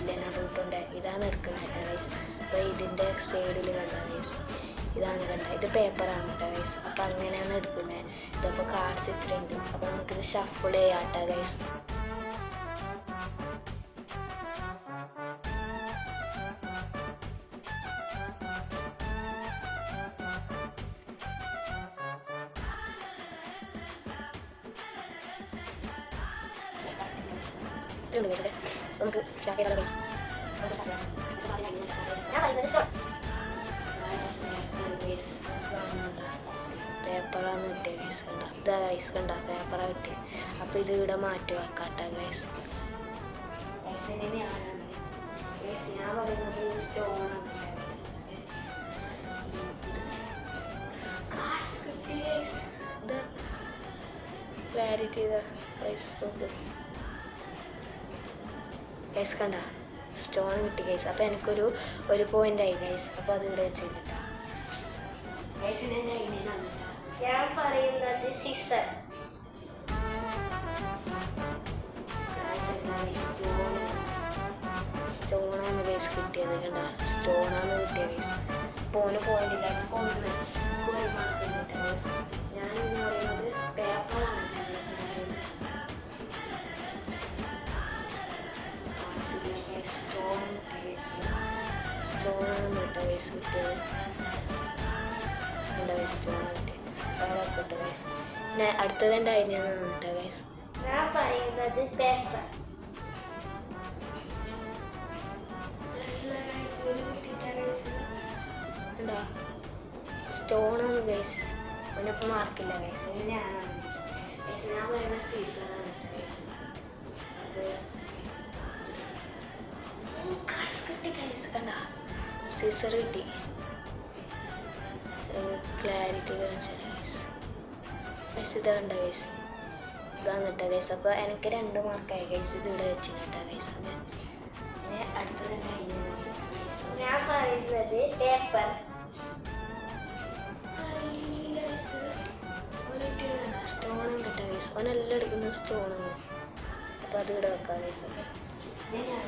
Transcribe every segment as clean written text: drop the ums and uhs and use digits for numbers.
കണ്ടില്ലേ നറുട്ടുണ്ട് ഇതാണ് എടുക്കുന്നത് കേട്ടോ ഗൈസ്. അപ്പോൾ ഇതിൻ്റെ സൈഡിൽ കണ്ടോ ഗൈസ്, ഇതാണ് കണ്ട, ഇത് പേപ്പറാണ് കേട്ടോ ഗൈസ്. അപ്പോൾ അങ്ങനെയാണ് എടുക്കുന്നത്. ഇതപ്പോൾ കാർഡ്സ് ഇത്രയുണ്ട്. അപ്പോൾ നമുക്കിത് ഷഫിൾ ചെയ്യാം കേട്ടോ ഗൈസ്. നമുക്ക് സ്റ്റാർട്ട് ചെയ്യാം ഗൈസ്. പേപ്പറാണ് കിട്ടിയ ഗൈസ്. കണ്ട ഇതാ ഗൈസ്, കണ്ട പേപ്പറാണ് കിട്ടിയത്. അപ്പോൾ ഇത് ഇവിടെ മാറ്റി വെക്കാട്ടോ ഗൈസ്. ഞാൻ പറയുന്നത് സ്റ്റോണാണ് ക്ലാരിറ്റി ഗൈസ്. ഗൈസ് കണ്ട സ്റ്റോൺ കിട്ടി ഗൈസ്. അപ്പോൾ എനിക്കൊരു പോയിന്റ് ആയി ഗൈസ്. അപ്പോൾ അത് ഇവിടെ വെച്ചിട്ടാ ഞാൻ പറയുന്നത് സിസർ. സ്റ്റോണാണ് ഗൈസ് കിട്ടിയത്. കണ്ട സ്റ്റോണാണ് കിട്ടിയത് ഗൈസ്. പോയിന്റ് ഇല്ല. ഞാൻ എന്ന് പറയുന്നത് പേപ്പറാണ്. സ്റ്റോണാണ് കേട്ടോ ഗൈസ് കിട്ടിയത്. പിന്നെ അടുത്തത് എൻ്റെ അതിനാണ് കേട്ടോ ഗൈസ്. ഞാൻ പറയുന്നത് പേപ്പർ. എന്താ സ്റ്റോണാണ് ഗൈസ്. അവനിപ്പോൾ മാർക്കില്ല ഗൈസ്. ഞാനാണ് ഗൈസ്. ഞാൻ പറയുന്നത് സീസറാണ് ഗൈസ്. അത് കിട്ടി ഗൈസ്. കണ്ട സീസർ കിട്ടി. ക്ലാരിറ്റി കാണിച്ചാൽ ഗൈസ് ഇത് കണ്ട ഗൈസ്. ഇതാണ് കേട്ടോ ഗൈസ്. അപ്പോൾ എനിക്ക് 2 മാർക്കായി ഗൈസ്. ഇത് ഇവിടെ വെച്ച് കേട്ടോ ഗൈസ്. പിന്നെ അടുത്തത് ഞാൻ പറയുന്നത് പേപ്പർ. സ്റ്റോണും കേട്ടോ ഗൈസ്. അവനെല്ലാം എടുക്കുന്ന സ്റ്റോണാണ്. അപ്പോൾ അത് ഇവിടെ വെക്കാം ഗൈസ്. ഞാൻ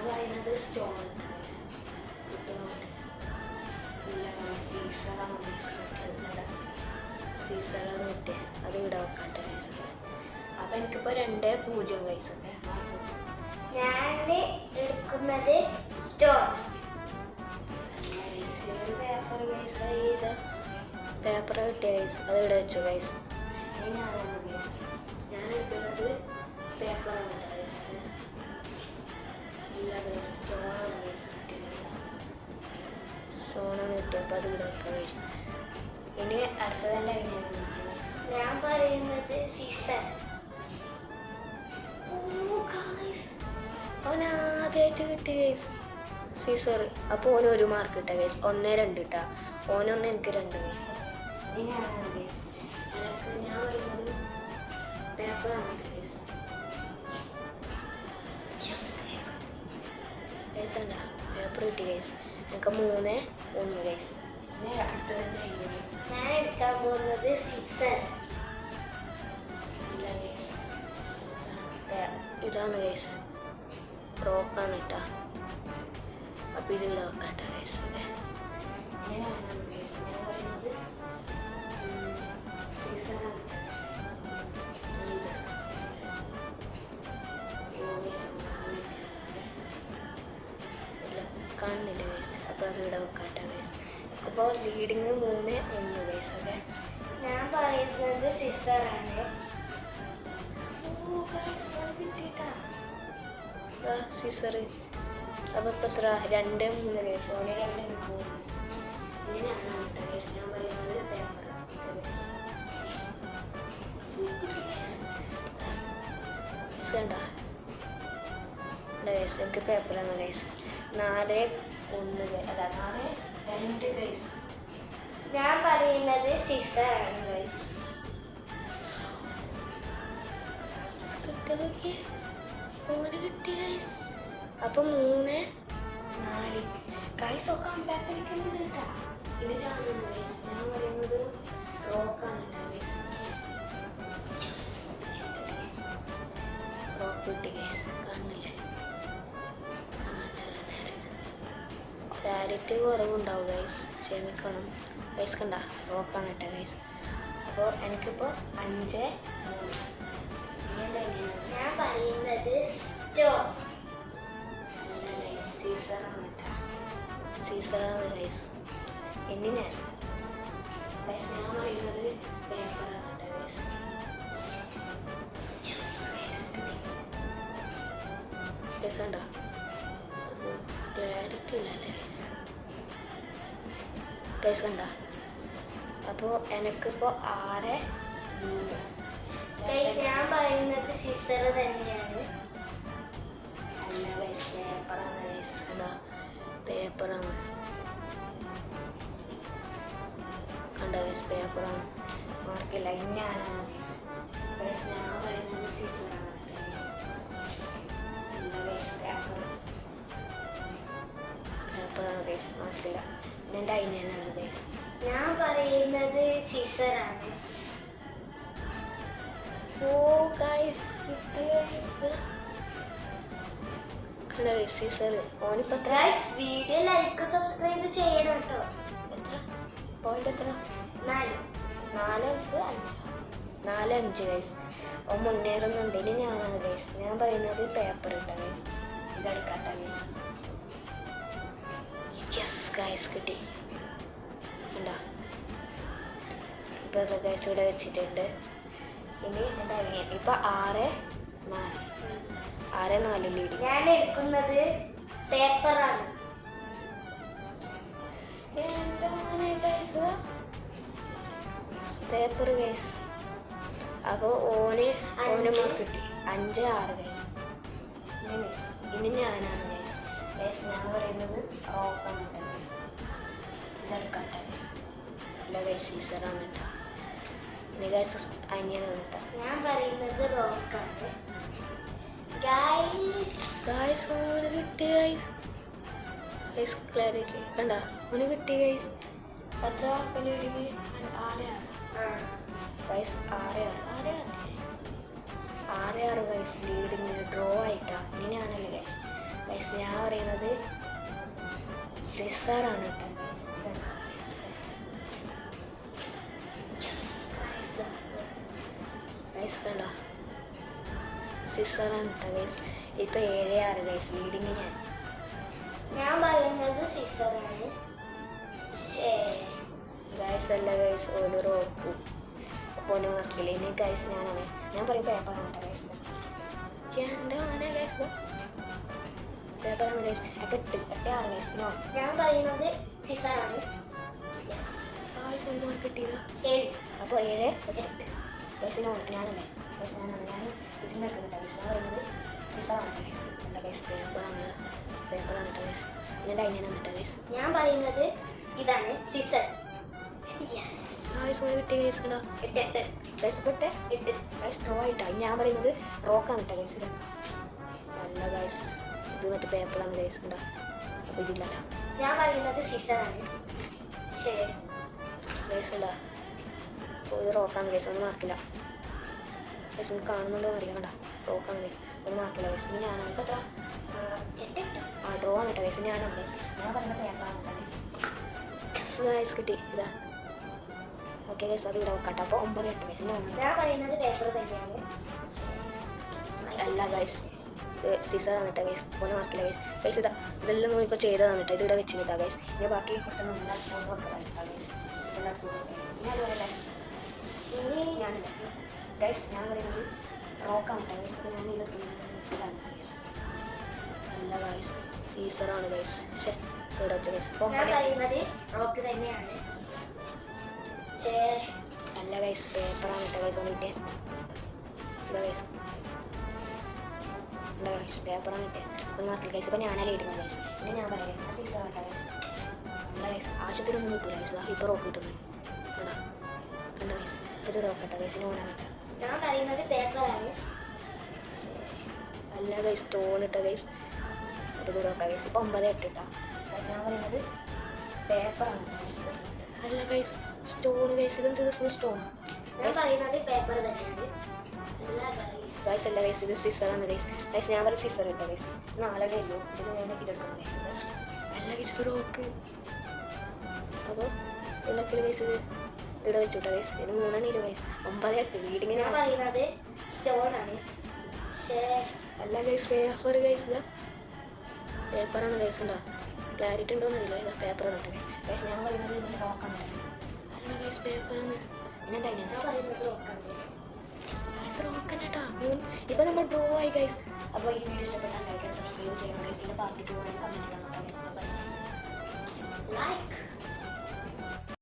പറയുന്നത് സ്റ്റോൺ. സീസറാണ് കിട്ടിയ അത് ഇവിടെ വെക്കാട്ടെ ഗൈസ്. അപ്പം എനിക്കിപ്പോൾ 2-0 ഗൈസ്. ഞാൻ എടുക്കുന്നത് സ്റ്റോൺ. പേപ്പർ കിട്ടിയ ഗൈസ്. അത് ഇവിടെ വെച്ചു ഗൈസ്. ഞാൻ എടുക്കുന്നത് പേപ്പറാണ് ഗൈസ്. സ്റ്റോണാണ് കിട്ടിയപ്പോൾ അത് ഇവിടെ വെക്കാം ഗൈസ്. ഇനി അടുത്തതന്നെ ഞാൻ പറയുന്നത് സീസർ. അവനാദ്യമായിട്ട് കിട്ടി ഗൈസ് സീസർ. അപ്പോൾ ഓന് 1 മാർക്ക് കിട്ടാ ഗൈസ്. 1-2 കിട്ടാ. ഓനൊന്ന് എനിക്ക് 2 ഗൈസ്. ഇനിയാണ് ഗൈസ് ഞാൻ പറയുന്നത് പേപ്പറാണ് ഗൈസ്. ഗൈസ് അല്ല പേപ്പർ കിട്ടി ഗൈസ്. എനിക്ക് 3-1 ഗൈസ്. ഞാൻ എടുക്കാൻ പോകുന്നത് സീസർ. ഇതാണ് ഗൈസ്. റോക്കാണ് കേട്ടോ. അപ്പോൾ ഇത് ഇവിടെ വെക്കാട്ടോ ഗൈസ്. കാണുന്നില്ല ഗൈസ്. അപ്പോൾ അത് ഇവിടെ വെക്കാട്ടോ ഗൈസ്. അപ്പോൾ ലീഡിങ് 3-1 ഗൈസ്. ഓക്കെ ഞാൻ പറയുന്നത് സിസറാണ്. സിസർ. അപ്പോൾ ഇപ്പോൾ എത്ര 2-3 ഗൈസ്. 1-2 ഇങ്ങനെയാണ് കേട്ടോ ഗൈസ്. ഞാൻ പറയുന്നത് പേപ്പർ. കണ്ട ഗൈസ് എനിക്ക് പേപ്പറാണ് ഗൈസ്. 4-1 അല്ല 4-2 ഗൈസ്. ഞാൻ പറയുന്നത് സിസറാണ് ഗൈസ്. കിട്ടി ഗൈസ്. അപ്പം 3-4 ഗൈസ് ഒക്കെ അമ്പലത്തിരിക്കുന്നത് കേട്ടാ. ഇതിലാണ് ഗൈസ്. ഞാൻ പറയുന്നത് റോക്കാണ് ഗൈസ്. റോക്ക് കിട്ടി ഗൈസ്. കാണുന്നില്ലേ ക്ലാരിറ്റി കുറവുണ്ടാവും ഗൈസ്, ക്ഷമിക്കണം ഗൈസ്. കണ്ട നോക്കാൻ കേട്ടോ ഗൈസ്. അപ്പോൾ എനിക്കിപ്പോൾ 5 ഞാൻ പറയുന്നത് സീസറാണ് കേട്ടോ, സീസറാണ് ഗൈസ്. ഇനി ഞാൻ ഗൈസ് ഞാൻ പറയുന്നത് പേപ്പറാണ് കേട്ടോ ഗൈസ്. ഗൈസ് കണ്ടോ ക്ലാരിറ്റി ഇല്ലല്ലേ ഗൈസ് കണ്ട. അപ്പോൾ എനിക്കിപ്പോൾ 6 ഞാൻ പറയുന്നത് സിസർ തന്നെയാണ്. അല്ല ഗൈസ് പേപ്പറാണ് ഗൈസ്. കണ്ട പേപ്പറാണ്, കണ്ട ഗൈസ് പേപ്പറാണ്, മാർക്കില്ല. ഇനിയാണ് ഗൈസ് ഞാൻ പറയുന്നത് സിസറാണ് പേപ്പറാണ് ഗൈസ്, മാർക്കില്ല. എൻ്റെ അതിനാണ് ഗൈസ്. ഞാൻ പറയുന്നത് സിസറാണ്. ഓ ഗൈസ് സീസർ. ഓനിപ്പോ വീഡിയോ ലൈക്ക് സബ്സ്ക്രൈബ് ചെയ്യണം കേട്ടോ. എത്ര പോയിന്റ്? എത്ര? 4. 4-5 ഗൈസ്. ഓ മുന്നേറുന്നുണ്ട്. ഇനി ഞാനാണ് ഗൈസ്. ഞാൻ പറയുന്നത് പേപ്പർ ഇട്ട ഗൈസ്. ഇതെടുക്കാട്ട ഗൈസ്. യെസ് ഗൈസ് കിട്ടി. ഉണ്ടോ ഇപ്പൊ ഗൈസ് ഇവിടെ വെച്ചിട്ടുണ്ട്. ഇനി എൻ്റെ അനിയൻ ഇപ്പൊ 6-4 ലീഡ്. ഞാൻ എടുക്കുന്നത് പേപ്പറാണ്. Paper guys. അപ്പോൾ ഓന് മാർക്ക് കിട്ടി 5-6 ഗൈസ്. ഇനി ഞാനാണ് ഗൈസ്. ഗൈസ് ഞാൻ പറയുന്നത് റോക്കാണ് കേട്ടോ ഗൈസ്. ഇതെടുക്കട്ടെ. അല്ല ഗൈസ് സീസറാണ് കേട്ടോ. ഇനി ഗൈസ് അനിയനാണ് കേട്ടോ. ഞാൻ പറയുന്നത് റോക്കാണ്. ഗൈസ് ഓന് കിട്ടി ഗൈസ്. ഗൈസ് ക്ലാരിറ്റി കണ്ട ഓന് കിട്ടി ഗൈസ്. എത്ര leading? 6-6 guys. 6-6 guys leading draw ആയിട്ടാ. ഇങ്ങനെയാണല്ലോ ഗൈസ്. ഗൈസ് ഞാൻ പറയുന്നത് സിസറാണ് കേട്ടോ ഗൈസ്. കണ്ട സിസറാണ് കേട്ടോ ഗൈസ്. ഇപ്പൊ 7-6 ഗൈസ് ലീഡിങ്. ഞാൻ പറയുന്നത് സിസറാണ്. ഗൈസ് അല്ല ഗൈസ് ഓരോ റോക്കും ഓന് മാർക്കില്ല. ഇനി ഗൈസ് ഞാൻ പറയും പേപ്പറാണ് കേട്ടോ ഗൈസ്. എന്താ ഗൈസ് പേപ്പറാണ് ഗൈസ്. 8-6 ഗൈസ്. ഞാൻ പറയുന്നത് സിസറാണ്. ഗൈസ് ഒരു മാർക്ക് കിട്ടിയത്. 7. അപ്പോൾ 7-8 ഗൈസിനോ ഞാനല്ലേ ഗൈസ്. ഞാൻ ഇതിൻ്റെ കേട്ടോ ഗൈസ്. ഞാൻ പറയുന്നത് സിസറാണ് ഗൈസ്. അല്ല ഗൈസ് പേപ്പറാണ് കേട്ടോ ഗൈസ്. എൻ്റെ അനിയനാണ് കേട്ടോ ഗൈസ്. ഞാൻ പറയുന്നത് ഇതാണ് സിസർ. ഗൈസ് ഓന് കിട്ടിയ ഗൈസ്. കണ്ടോ 8 ഗൈസ്. 8 ഗൈസ് ഡ്രോ ആയിട്ടാണ്. ഞാൻ പറയുന്നത് റോക്കാണ് കേട്ടോ ഗൈസ്. അല്ല ഗൈസ് ഇത് മറ്റേ പേപ്പറാണ് ഗൈസ്. കണ്ടോ അപ്പോൾ ഇതില്ലല്ലോ. ഞാൻ പറയുന്നത് സിസറാണ്. ഗൈസ് ഉണ്ടോ ഒരു റോക്കാണ് ഗൈസ്. ഒന്നും മാർക്കില്ല ഗൈസ്. ഒന്ന് കാണുന്നുണ്ടോ അറിയാം. കണ്ട റോക്കാണ് ഗൈസ്. ഒന്നും മാർക്കില്ല ഗൈസ്. ഇനി ഞാനാണ് ഇപ്പോൾ എത്ര? 8 ഡ്രോ ആണ് കേട്ടോ ഗൈസ്. ഞാനാണ് ഗൈസ്. ഞാൻ പറയുന്നത് പേപ്പറാണ് കേട്ടോ ഗൈസ്. ഗൈസ് കിട്ടി. ഇതാ ഓക്കെ ഗൈസ്. അത് ഇവിടെ വെക്കട്ടെ. അപ്പോൾ 9-8 ഗൈസ്. ഞാൻ പറയുന്നത് പേപ്പർ തന്നെയാണ്. അല്ല ഗൈസ് സീസറാണ് കേട്ടോ ഗൈസ്. ഓന് മാർക്കില്ല ഗൈസ്. ഗൈസ് ഇതെല്ലാം ഇപ്പോൾ ചെയ്തതാണ് കേട്ടോ. ഇത് ഇവിടെ വെച്ച് കിട്ടാം ഗൈസ്. ഇനി ബാക്കി കുറച്ചൊന്നും വെക്കാം ഗൈസ്. ഇനി ഞാനില്ല ഗൈസ്. ഞാൻ പറയുന്നത് റോക്കാണ് കേട്ടോ ഗൈസ്. അപ്പോൾ ഞാൻ ഇതാണ് അല്ല ഗൈസ് സീസറാണ് ഗൈസ്. പക്ഷേ ഇവിടെ വെച്ച ഗൈസ്. ഞാൻ പറയുന്നത് റോക്ക് തന്നെയാണ്. അല്ല ഗൈസ് പേപ്പറാണ് കേട്ടോ ഗൈസ്. വന്നിട്ട് എന്താ ഗൈസ് എന്താ ഗൈസ് പേപ്പറാണ് കിട്ടിയ. ഒന്ന് മാർക്കില്ല ഗൈസ്. ഇപ്പോൾ ഞാനാലേ ഇടുന്നത് ഗൈസ്. പിന്നെ ഞാൻ പറയാം ഗൈസ് സീസറാണ് കേട്ടോ ഗൈസ്. അല്ല ഗൈസ് ആവശ്യത്തിനൊന്നും കിട്ടില്ല ഗൈസ്. ഇപ്പോൾ റോക്ക് കിട്ടുന്നത് കണ്ടോ കണ്ട ഗൈസ്. ഇപ്പോൾ ഇത് റോക്ക് കേട്ടോ ഗൈസിന് ഓണാണ് കേട്ടോ. ഞാൻ പറയുന്നത് പേപ്പറാണ്. അല്ല ഗൈസ് സ്റ്റോൺ ഇട്ട ഗൈസ്. ഇത് റോക്കാ ഗൈസ്. ഇപ്പോൾ 9-8 ഇട്ടാ. ഞാൻ പറയുന്നത് പേപ്പറാണ്. അല്ല ഗൈസ് സ്റ്റോൺ ഗൈസ്. ഇതെന്ത് ഫുൾ സ്റ്റോൺ. ഞാൻ പറയുന്നത് പേപ്പർ തന്നെയാണ്. ഗൈസ് അല്ല ഗൈസ് ഇത് സീസറാണ് ഗൈസ്. ഗൈസ് ഞാൻ പറയും സീസർ ഇട്ട ഗൈസ്. 4 ഉള്ളൂ. ഇത് ഞാൻ എടുക്കണം ഗൈസ്. അല്ല ഗൈസ് റോക്ക്. അപ്പോൾ ഇതൊക്കെ ഗൈസ് ഇവിടെ വെച്ചുട്ടോ ഗൈസ്. ഇതിന് 3 ഗൈസ് 9 റീഡിങ്ങിന്. ഞാൻ പറയുന്നത് സ്റ്റോൺ ആണ്. പക്ഷേ അല്ല ഗൈസ് പേപ്പർ ഗൈസ് ഇതാ പേപ്പറാണ് ഗൈസ്. ഉണ്ടോ ക്ലാരിറ്റി ഉണ്ടോന്നില്ല. ഇതാ പേപ്പറാണ് കേട്ടോ ഗൈസ്. ഞാൻ പറയുന്നത് ഇതിന് റോക്കാണ്. അല്ല ഗൈസ് പേപ്പറാണ്. പിന്നെന്താ ഞാൻ പറയുന്നത് റോക്കാണ്. റോക്കൻ കേട്ടോ. ഇപ്പൊ നമ്മൾ ഡ്രോ ആയി ഗൈസ്. അപ്പോൾ ഈ വീഡിയോ ഇഷ്ടപ്പെട്ടാൽ ലൈക്ക് സബ്സ്ക്രൈബ് ചെയ്യണം ഗൈസ്. ഇതിന്റെ പാർട്ട് 2 ആണ് കമന്റ് ചെയ്യണം കേട്ടോ ഗൈസ്. ലൈക്ക്